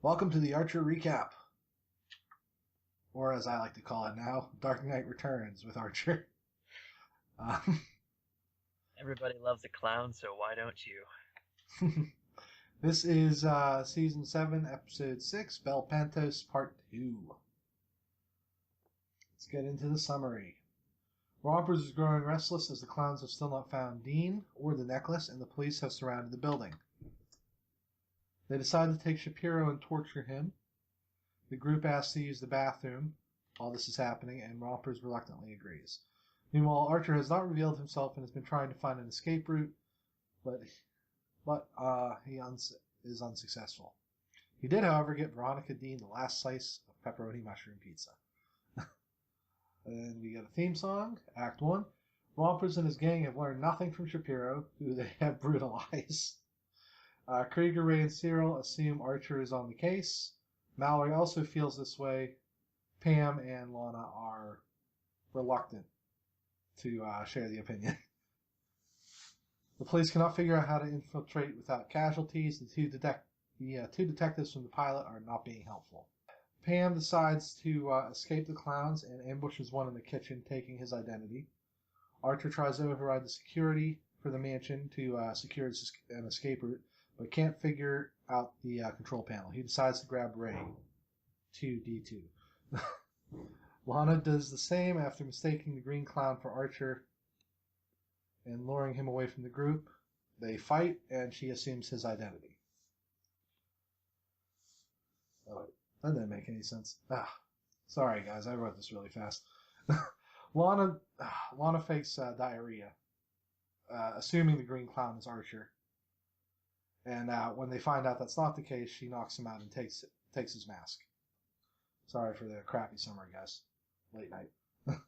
Welcome to the Archer Recap, or as I like to call it now, Dark Knight Returns with Archer. Um, Everybody loves a clown, so why don't you? this is Season 7, Episode 6, Bel Pantos, Part 2. Let's get into the summary. Rompers is growing restless as the clowns have still not found Dean or the necklace, and the police have surrounded the building. They decide to take Shapiro and torture him. The group asks to use the bathroom while this is happening, and Rompers reluctantly agrees. Meanwhile, Archer has not revealed himself and has been trying to find an escape route, but he is unsuccessful. He did, however, get Veronica Dean the last slice of pepperoni mushroom pizza. And we get a theme song, Act 1. Rompers and his gang have learned nothing from Shapiro, who they have brutalized. Krieger, Ray, and Cyril assume Archer is on the case. Mallory also feels this way. Pam and Lana are reluctant to share the opinion. The police cannot figure out how to infiltrate without casualties. The two detectives from the pilot are not being helpful. Pam decides to escape the clowns and ambushes one in the kitchen, taking his identity. Archer tries to override the security for the mansion to secure an escape route, but can't figure out the control panel. He decides to grab Ray, 2D2. Lana does the same after mistaking the green clown for Archer and luring him away from the group. They fight, and she assumes his identity. Oh, wait. That didn't make any sense. Sorry, guys. I wrote this really fast. Lana fakes diarrhea, assuming the green clown is Archer. And when they find out that's not the case, she knocks him out and takes his mask. Sorry for the crappy summary, guys. Late night.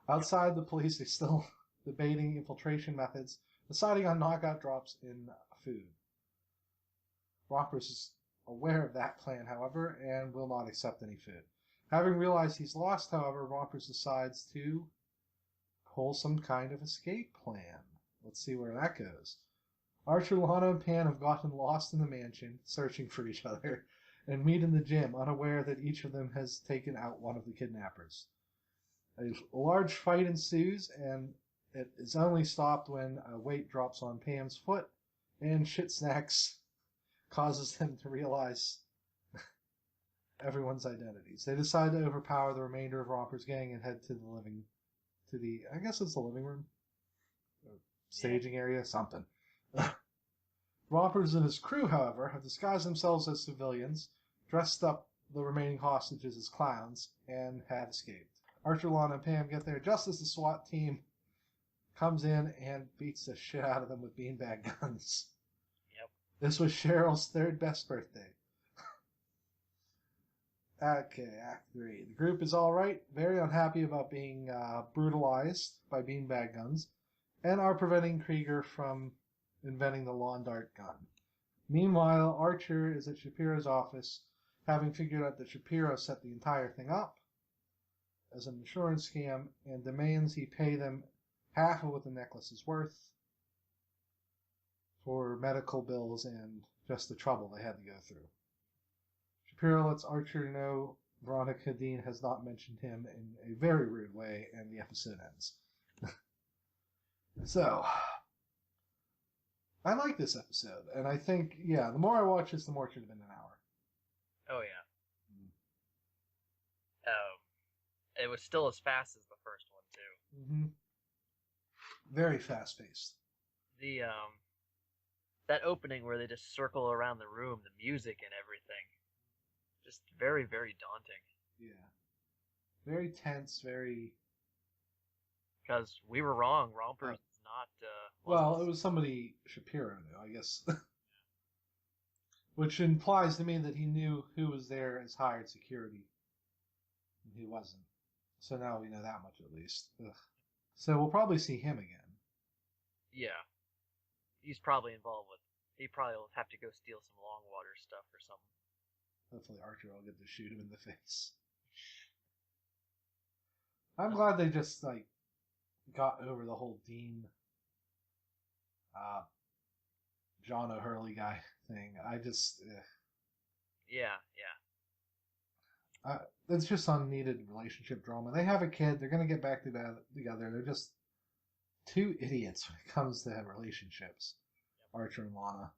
Outside, the police are still debating infiltration methods, deciding on knockout drops in food. Rompers is aware of that plan, however, and will not accept any food. Having realized he's lost, however, Rompers decides to pull some kind of escape plan. Let's see where that goes. Archer, Lana, and Pan have gotten lost in the mansion, searching for each other, and meet in the gym, unaware that each of them has taken out one of the kidnappers. A large fight ensues, and it is only stopped when a weight drops on Pam's foot, and shit snacks causes them to realize everyone's identities. They decide to overpower the remainder of Romper's gang and head to I guess it's the living room, or staging area, something. Rompers and his crew, however, have disguised themselves as civilians, dressed up the remaining hostages as clowns, and have escaped. Archer, Lana, and Pam get there just as the SWAT team comes in and beats the shit out of them with beanbag guns. Yep. This was Cheryl's third best birthday. Okay, Act 3. The group is alright, very unhappy about being brutalized by beanbag guns, and are preventing Krieger from inventing the lawn dart gun. Meanwhile, Archer is at Shapiro's office, having figured out that Shapiro set the entire thing up as an insurance scam, and demands he pay them half of what the necklace is worth for medical bills and just the trouble they had to go through. Shapiro lets Archer know Veronica Dean has not mentioned him in a very rude way, and the episode ends. So, I like this episode, and I think, the more I watch this, the more it should have been an hour. Oh yeah. It was still as fast as the first one too. Mm-hmm. Very fast-paced. The that opening where they just circle around the room, the music and everything, just very, very daunting. Yeah. Very tense, very... Because we were wrong. Rompers is not... well, it was somebody Shapiro knew, I guess. Which implies to me that he knew who was there as hired security and who wasn't. So now we know that much at least. Ugh. So we'll probably see him again. Yeah. He's probably involved with... He probably will have to go steal some Longwater stuff or something. Hopefully Archer will get to shoot him in the face. I'm glad they just, got over the whole Dean, John O'Hurley guy thing. Yeah, yeah. It's just unneeded relationship drama. They have a kid. They're gonna get back together. They're just two idiots when it comes to relationships. Yep. Archer and Lana.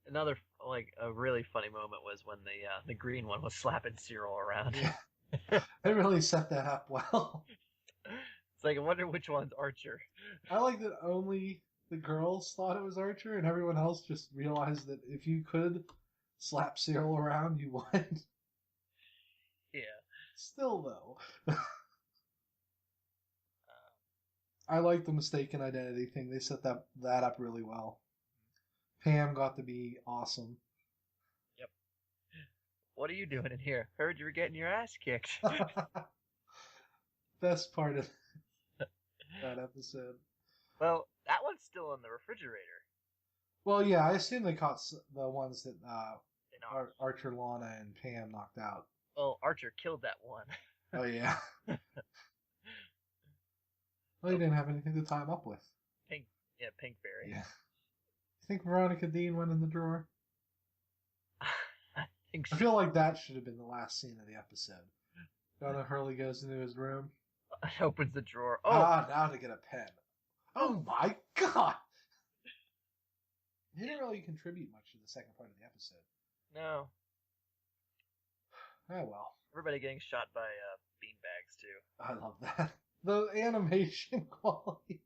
Another like a really funny moment was when the green one was slapping Cyril around. Yeah. They really set that up well. It's like I wonder which one's Archer. I like that only the girls thought it was Archer, and everyone else just realized that if you could slap Cyril around, you would. Yeah. Still, though. I like the mistaken identity thing. They set that up really well. Pam got to be awesome. Yep. What are you doing in here? Heard you were getting your ass kicked. Best part of that episode. Well, that one's still in the refrigerator. Well, yeah, I assume they caught the ones that In Archer, Lana, and Pam knocked out. Well, Archer killed that one. Oh, yeah. Well, he didn't have anything to tie him up with. Pinkberry. Yeah. You think Veronica Dean went in the drawer? I think I feel like that should have been the last scene of the episode. Donna Hurley goes into his room. Opens the drawer. Oh! Now to get a pen. Oh my god! He didn't really contribute much to the second part of the episode. No. Oh well. Everybody getting shot by beanbags, too. I love that. The animation quality.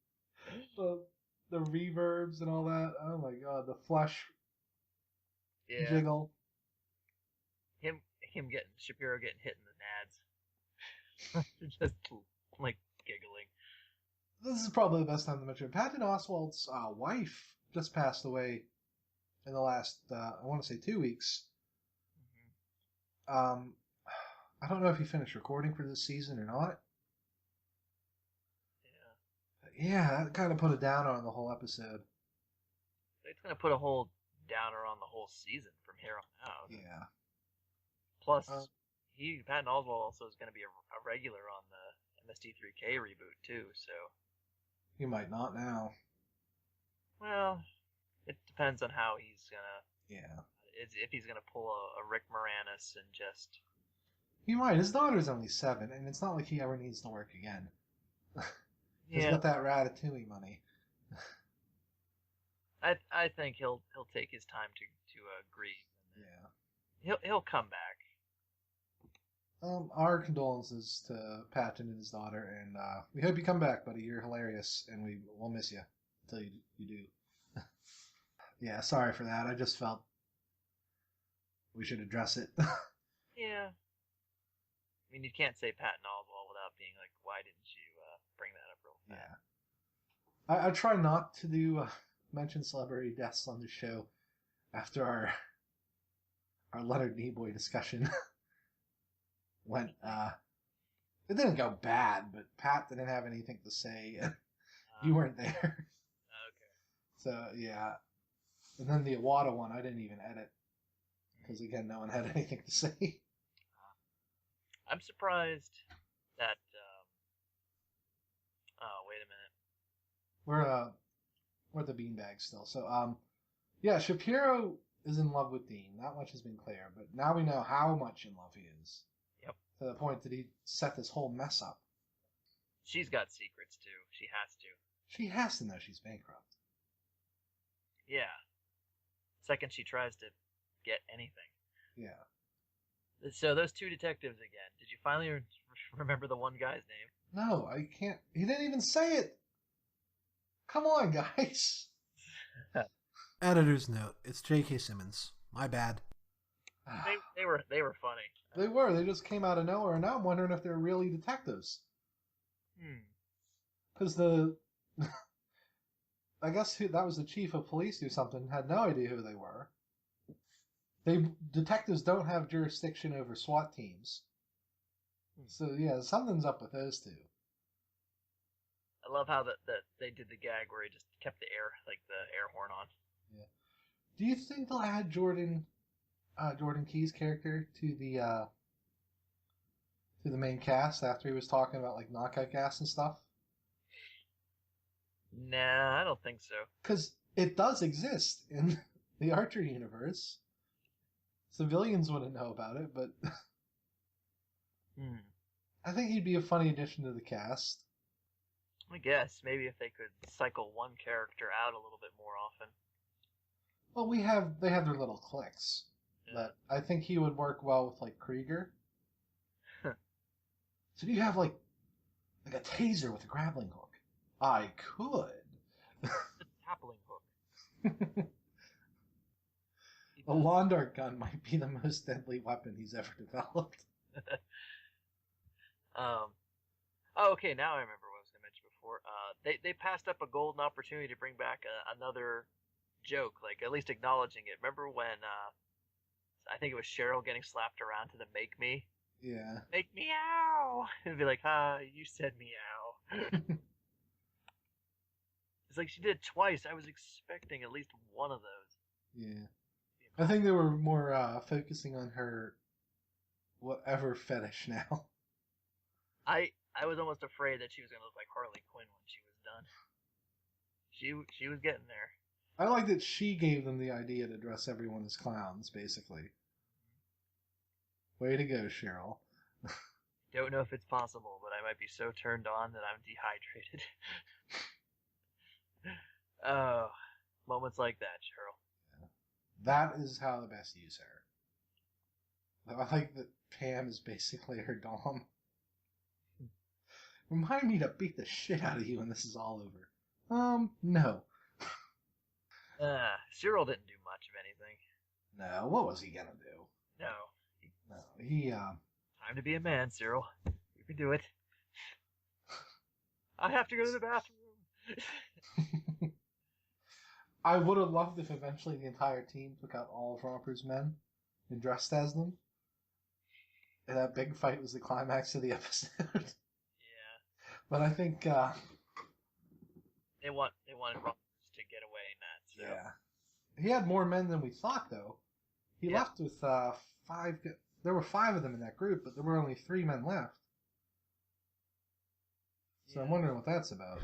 The reverbs and all that. Oh my god, the flesh jiggle. Him getting Shapiro getting hit in the nads. Just like giggling. This is probably the best time to mention. Patton Oswalt's wife just passed away in the last I want to say 2 weeks. Mm-hmm. I don't know if he finished recording for this season or not. Yeah, that kind of put a downer on the whole episode. It's going to put a whole downer on the whole season from here on out. Yeah. Plus, Patton Oswalt also is going to be a regular on the MST3K reboot, too, so... He might not now. Well, it depends on how he's going to... Yeah. If he's going to pull a Rick Moranis and just... He might. His daughter's only 7, and it's not like he ever needs to work again. He's got that Ratatouille money. I think he'll take his time to grieve. Yeah. He'll come back. Our condolences to Patton and his daughter, and we hope you come back, buddy. You're hilarious, and we'll miss you until you do. Yeah, sorry for that. I just felt we should address it. Yeah. I mean, you can't say Patton Oswalt without being like, why didn't you bring that up real fast? Yeah. I try not to do mention celebrity deaths on the show after our Leonard Nimoy discussion went. It didn't go bad, but Pat didn't have anything to say. You weren't there. Okay. So, yeah. And then the Iwata one, I didn't even edit. Because, again, no one had anything to say. I'm surprised that... oh, wait a minute. We're at the beanbag still. So, yeah, Shapiro is in love with Dean. That much has been clear. But now we know how much in love he is. Yep. To the point that he set this whole mess up. She's got secrets, too. She has to. She has to know she's bankrupt. Yeah. Second she tries to get anything. Yeah. So those two detectives again. Did you finally remember the one guy's name? No, I can't. He didn't even say it. Come on, guys. Editor's note. It's J.K. Simmons. My bad. They were funny. They were. They just came out of nowhere, and now I'm wondering if they're really detectives. Because I guess that was the chief of police or something, had no idea who they were. Detectives don't have jurisdiction over SWAT teams. So, yeah, something's up with those two. I love how that they did the gag where he just kept the air horn on. Yeah. Do you think they'll add Jordan Key's character to the main cast after he was talking about like knockout gas and stuff? Nah, I don't think so. Because it does exist in the Archer universe. Civilians wouldn't know about it, but Hmm. I think he'd be a funny addition to the cast. I guess maybe if they could cycle one character out a little bit more often. Well, they have their little cliques, but I think he would work well with like Krieger. So do you have like a taser with a grappling hook? I could. The toppling hook. A lawn dart gun might be the most deadly weapon he's ever developed. Oh, okay. Now I remember what I was going to mention before. They passed up a golden opportunity to bring back another joke, like at least acknowledging it. Remember when I think it was Cheryl getting slapped around to the "Make Me"? Yeah. Make meow. And be like, you said meow. It's like she did it twice. I was expecting at least one of those. Yeah. I think they were more focusing on her whatever fetish now. I was almost afraid that she was gonna look like Harley Quinn when she was done. She was getting there. I like that she gave them the idea to dress everyone as clowns, basically. Way to go, Cheryl. Don't know if it's possible, but I might be so turned on that I'm dehydrated. Oh, moments like that, Cheryl. Yeah. That is how the best use her. I like that Pam is basically her dom. Remind me to beat the shit out of you when this is all over. No. Cyril didn't do much of anything. No, what was he gonna do? No. No, he, Time to be a man, Cyril. You can do it. I have to go to the bathroom. I would have loved if eventually the entire team took out all of Romper's men and dressed as them. And that big fight was the climax of the episode. Yeah. But I think, They wanted Rompers to get away in that. So. yeah. He had more men than we thought, though. He left with 5... There were 5 of them in that group, but there were only 3 men left. So I'm wondering what that's about.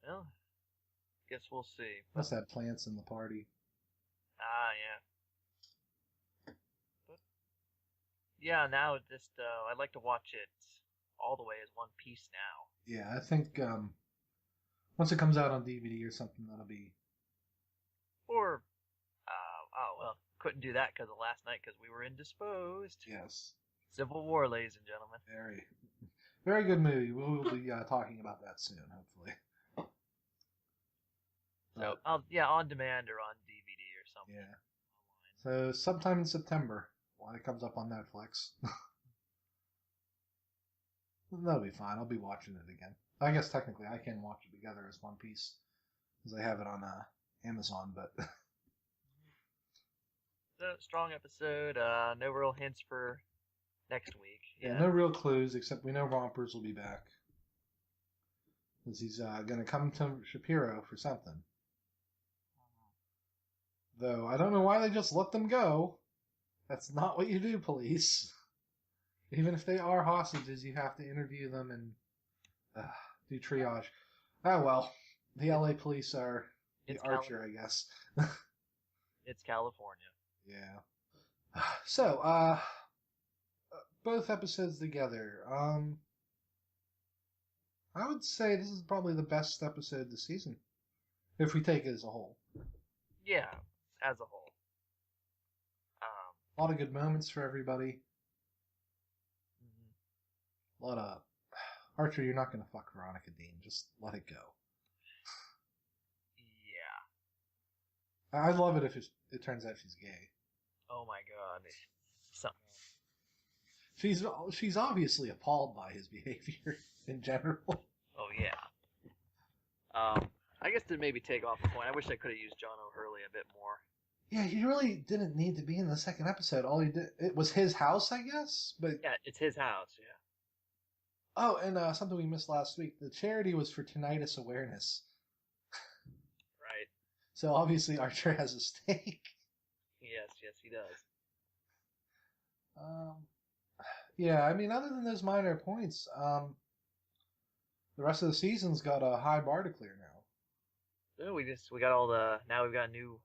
Well, guess we'll see. Must have plants in the party. Yeah. But, yeah, now just I'd like to watch it all the way as one piece now. Yeah, I think once it comes out on DVD or something, that'll be... Or, well, couldn't do that because of last night because we were indisposed. Yes. Civil War, ladies and gentlemen. Very good movie. We'll be talking about that soon, hopefully. So, on demand or on DVD or something. Yeah. So, sometime in September, when it comes up on Netflix. That'll be fine. I'll be watching it again. I guess technically I can watch it together as one piece, because I have it on Amazon, but... So, strong episode. No real hints for next week. Yeah, no real clues, except we know Rompers will be back. Because he's going to come to Shapiro for something. Though, I don't know why they just let them go. That's not what you do, police. Even if they are hostages, you have to interview them and do triage. Oh well, the LA police are the Archer, I guess. It's California. Yeah. So, both episodes together. I would say this is probably the best episode this season, if we take it as a whole. Yeah, as a whole. A lot of good moments for everybody. A lot of... Archer, you're not going to fuck Veronica Dean. Just let it go. Yeah. I'd love it if it turns out she's gay. Oh my god. Something. She's obviously appalled by his behavior in general. Oh yeah. I guess to maybe take off a point, I wish I could have used John O'Hurley a bit more. Yeah, he really didn't need to be in the second episode. All he did, it was his house, I guess. But yeah, it's his house. Yeah. Oh, and something we missed last week. The charity was for tinnitus awareness. Right. So obviously Archer has a stake. Yes, he does. Yeah, I mean, other than those minor points, the rest of the season's got a high bar to clear now. So we got all the, now we've got a new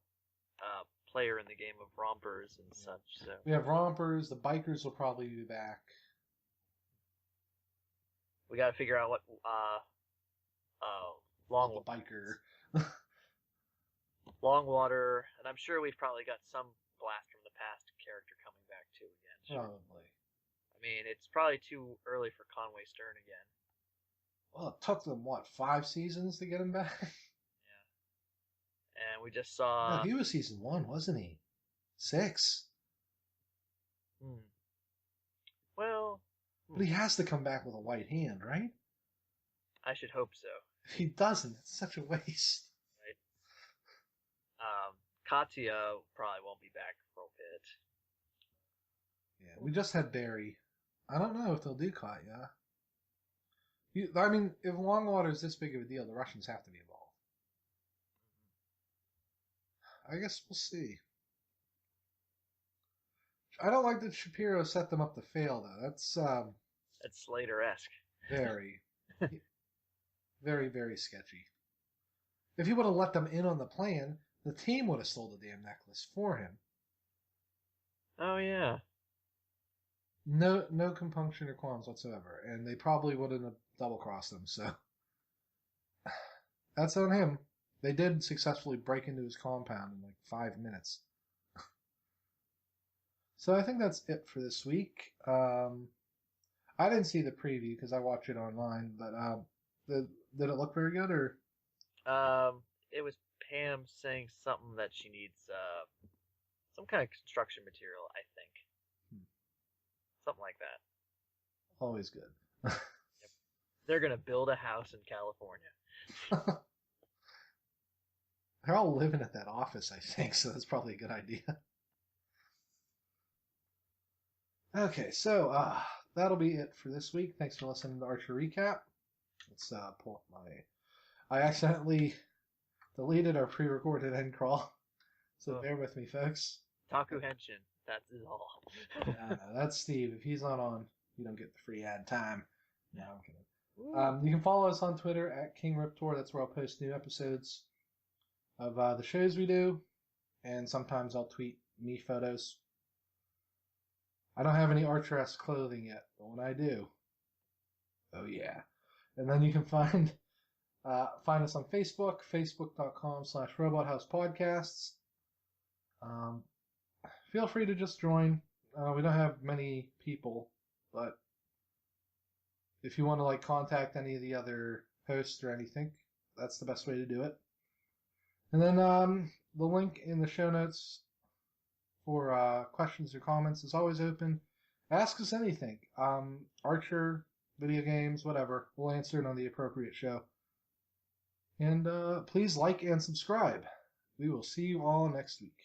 player in the game of rompers and such. So We have rompers. The bikers will probably be back. we got to figure out what long The biker. Longwater, and I'm sure we've probably got some blast from the past character coming back too again. Sure. Probably. I mean, it's probably too early for Conway Stern again. Well, it took them, what, 5 seasons to get him back? Yeah. And we just saw... No, he was season 1, wasn't he? 6. Well... But he has to come back with a white hand, right? I should hope so. If he doesn't, it's such a waste. Right. Katya probably won't be back for a bit. Yeah, we just had Barry. I don't know if they'll do Katya. I mean, if Longwater is this big of a deal, the Russians have to be involved. I guess we'll see. I don't like that Shapiro set them up to fail, though. That's Slater-esque. Very, very, very sketchy. If he would have let them in on the plan, the team would have stole the damn necklace for him. Oh, yeah. No compunction or qualms whatsoever, and they probably wouldn't have double-crossed him, so... That's on him. They did successfully break into his compound in like 5 minutes. So I think that's it for this week. I didn't see the preview because I watched it online, but did it look very good, or? It was Pam saying something that she needs some kind of construction material, I think. Something like that. Always good. Yep. They're gonna build a house in California. They're all living at that office, I think, so that's probably a good idea. Okay, so that'll be it for this week. Thanks for listening to Archer Recap. Let's pull up I accidentally deleted our pre-recorded end crawl, so bear with me, folks. Taku Henshin, that's all. No, that's Steve. If he's not on, you don't get the free ad time. No, I'm kidding. You can follow us on Twitter at King Riptor. That's where I'll post new episodes of the shows we do, and sometimes I'll tweet me photos. I don't have any Archer-esque clothing yet, but when I do, oh yeah. And then you can find us on Facebook, facebook.com/robothousepodcasts. Feel free to just join. We don't have many people, but if you want to contact any of the other hosts or anything, that's the best way to do it. And then the link in the show notes for questions or comments is always open. Ask us anything. Archer, video games, whatever. We'll answer it on the appropriate show. And please like and subscribe. We will see you all next week.